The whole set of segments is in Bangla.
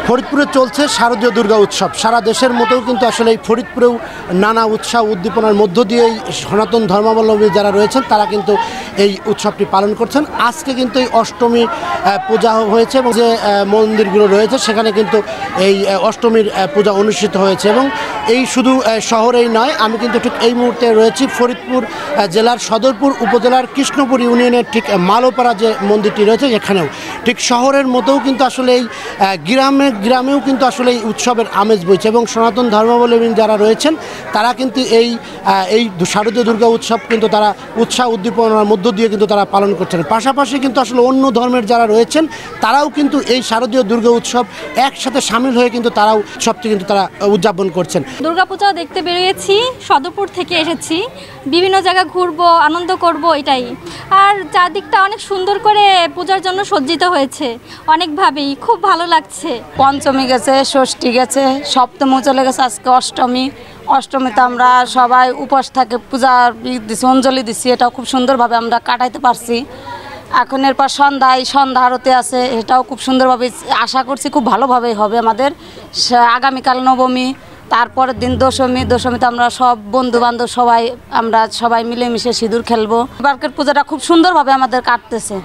ফরিদপুরে চলছে শারদীয় দুর্গা উৎসব। সারা দেশের মতোও কিন্তু আসলে এই ফরিদপুরেও নানা উৎসাহ উদ্দীপনার মধ্য দিয়েই সনাতন ধর্মাবলম্বী যারা রয়েছেন তারা কিন্তু এই উৎসবটি পালন করছেন। আজকে কিন্তু এই অষ্টমী পূজা হয়েছে এবং যে মন্দিরগুলো রয়েছে সেখানে কিন্তু এই অষ্টমীর পূজা অনুষ্ঠিত হয়েছে। এবং এই শুধু শহরেই নয়, আমি কিন্তু ঠিক এই মুহূর্তে রয়েছি ফরিদপুর জেলার সদরপুর উপজেলার কৃষ্ণপুর ইউনিয়নের ঠিক মালোপাড়া যে মন্দিরটি রয়েছে সেখানেও ঠিক শহরের মতোও কিন্তু আসলে এই গ্রামেও কিন্তু আসলে এই উৎসবের আমেজ বইছে এবং সনাতন ধর্মাবলম্বী যারা রয়েছেন তারা কিন্তু এই শারদীয় দুর্গা উৎসব কিন্তু তারা উৎসাহ উদ্দীপনার মধ্য দিয়ে কিন্তু তারা পালন করছেন। পাশাপাশি কিন্তু আসলে অন্য ধর্মের যারা রয়েছেন তারাও কিন্তু এই শারদীয় দুর্গা উৎসব একসাথে সামিল হয়ে কিন্তু তারাও উৎসবটি কিন্তু তারা উদযাপন করছেন। দুর্গাপূজা দেখতে বেরিয়েছি, সদরপুর থেকে এসেছি, বিভিন্ন জায়গা ঘুরবো, আনন্দ করব, এটাই। আর চারদিকটা অনেক সুন্দর করে পূজার জন্য সজ্জিত হয়েছে অনেকভাবেই, খুব ভালো লাগছে। পঞ্চমী গেছে, ষষ্ঠী গেছে, সপ্তমী চলে গেছে, আজকে অষ্টমী। অষ্টমীতে আমরা সবাই উপোস থাকে, পূজার দিচ্ছি, অঞ্জলি দিচ্ছি, এটাও খুব সুন্দরভাবে আমরা কাটাইতে পারছি। এখন এরপর সন্ধ্যা আরতি আছে, এটাও খুব সুন্দরভাবে আশা করছি খুব ভালোভাবেই হবে আমাদের। আগামীকাল নবমী, তারপরের দিন দশমীতে আমরা সব বন্ধু বান্ধব সবাই মিলেমিশে সিঁদুর খেলবো। এবারকার পূজাটা খুব সুন্দরভাবে আমাদের কাটতেছে।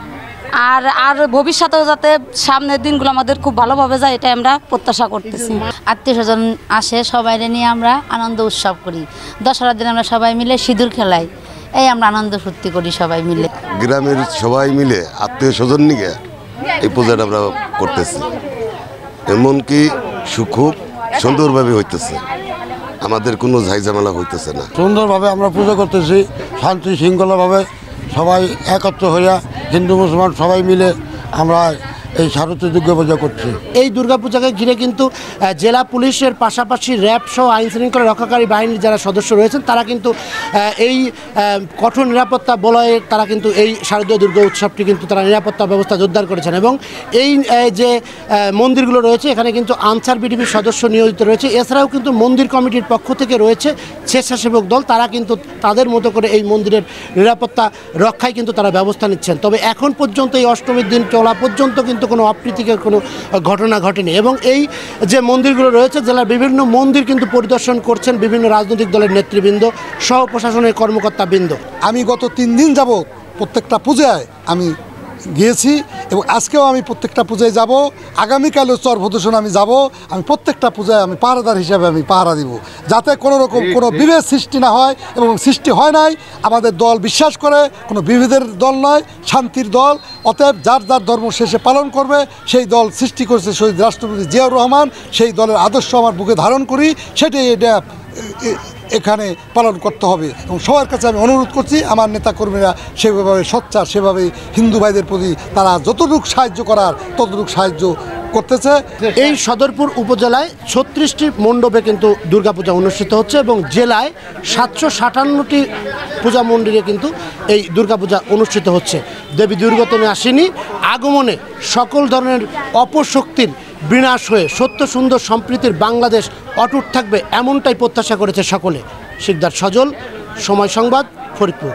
আর ভবিষ্যতেও যাতে সামনের দিনগুলো আমাদের খুব ভালোভাবে যায় এটাই আমরা প্রত্যাশা করতেছি। আত্মীয় স্বজন আসে, সবাই নিয়ে আমরা আনন্দ উৎসব করি। দশরার দিন আমরা সবাই মিলে সিঁদুর খেলাই, এই আমরা আনন্দ ফুর্তি করি সবাই মিলে। গ্রামের সবাই মিলে আত্মীয় স্বজন নিয়ে এই পূজাটা আমরা করতেছি। এমনকি খুব সুন্দরভাবে হইতেছে, আমাদের কোনো ঝাইঝামেলা হইতেছে না। সুন্দরভাবে আমরা পুজো করতেছি, শান্তি শৃঙ্খলাভাবে সবাই একত্র হইয়া হিন্দু মুসলমান সবাই মিলে আমরা এই শারদীয় দুর্গা পূজা করছি। এই দুর্গাপূজাকে ঘিরে কিন্তু জেলা পুলিশের পাশাপাশি র্যাব সহ আইন শৃঙ্খলা রক্ষাকারী বাহিনীর যারা সদস্য রয়েছেন তারা কিন্তু এই কঠোর নিরাপত্তা বলয়ে তারা কিন্তু এই শারদীয় দুর্গা উৎসবটি কিন্তু তারা নিরাপত্তা ব্যবস্থা জোরদার করেছেন। এবং এই যে মন্দিরগুলো রয়েছে এখানে কিন্তু আনসার বিডিবির সদস্য নিয়োজিত রয়েছে। এছাড়াও কিন্তু মন্দির কমিটির পক্ষ থেকে রয়েছে স্বেচ্ছাসেবক দল, তারা কিন্তু তাদের মতো করে এই মন্দিরের নিরাপত্তা রক্ষায় কিন্তু তারা ব্যবস্থা নিচ্ছেন। তবে এখন পর্যন্ত এই অষ্টমীর দিন চলা পর্যন্ত কিন্তু কোনো অপ্রীতিকর কোনো ঘটনা ঘটেনি। এবং এই যে মন্দিরগুলো রয়েছে জেলার বিভিন্ন মন্দির কিন্তু পরিদর্শন করছেন বিভিন্ন রাজনৈতিক দলের নেতৃবৃন্দ সহ প্রশাসনের কর্মকর্তাবৃন্দ। আমি গত 3 দিন যাবত প্রত্যেকটা পূজায় আমি গিয়েছি এবং আজকেও আমি প্রত্যেকটা পূজায় যাব। আগামীকালেও চর প্রদর্শন আমি যাব। আমি প্রত্যেকটা পূজায় আমি পাহারাদার হিসাবে আমি পাহারা দিব, যাতে কোনো রকম কোনো বিভেদ সৃষ্টি না হয়। এবং সৃষ্টি হয় নাই। আমাদের দল বিশ্বাস করে কোনো বিভেদের দল নয়, শান্তির দল। অতএব যার যার ধর্ম শেষে পালন করবে, সেই দল সৃষ্টি করেছে শহীদ রাষ্ট্রপতি জিয়াউর রহমান। সেই দলের আদর্শ আমার বুকে ধারণ করি, সেটাই এটা এখানে পালন করতে হবে। এবং সবার কাছে আমি অনুরোধ করছি আমার নেতাকর্মীরা সেভাবে সোচ্চার, সেভাবে হিন্দু ভাইদের প্রতি তারা যতটুকু সাহায্য করার ততটুকু সাহায্য করতেছে। এই সদরপুর উপজেলায় 36টি মণ্ডপে কিন্তু দুর্গাপূজা অনুষ্ঠিত হচ্ছে এবং জেলায় 757টি পূজা মন্দিরে কিন্তু এই দুর্গাপূজা অনুষ্ঠিত হচ্ছে। দেবী দুর্গতনে আসেনি, আগমনে সকল ধরনের অপশক্তির বিনাশ হয়ে সত্য সুন্দর সম্প্রীতির বাংলাদেশ অটুট থাকবে, এমনটাই প্রত্যাশা করেছে সকলে। শিকদার সজল, সময় সংবাদ, ফরিদপুর।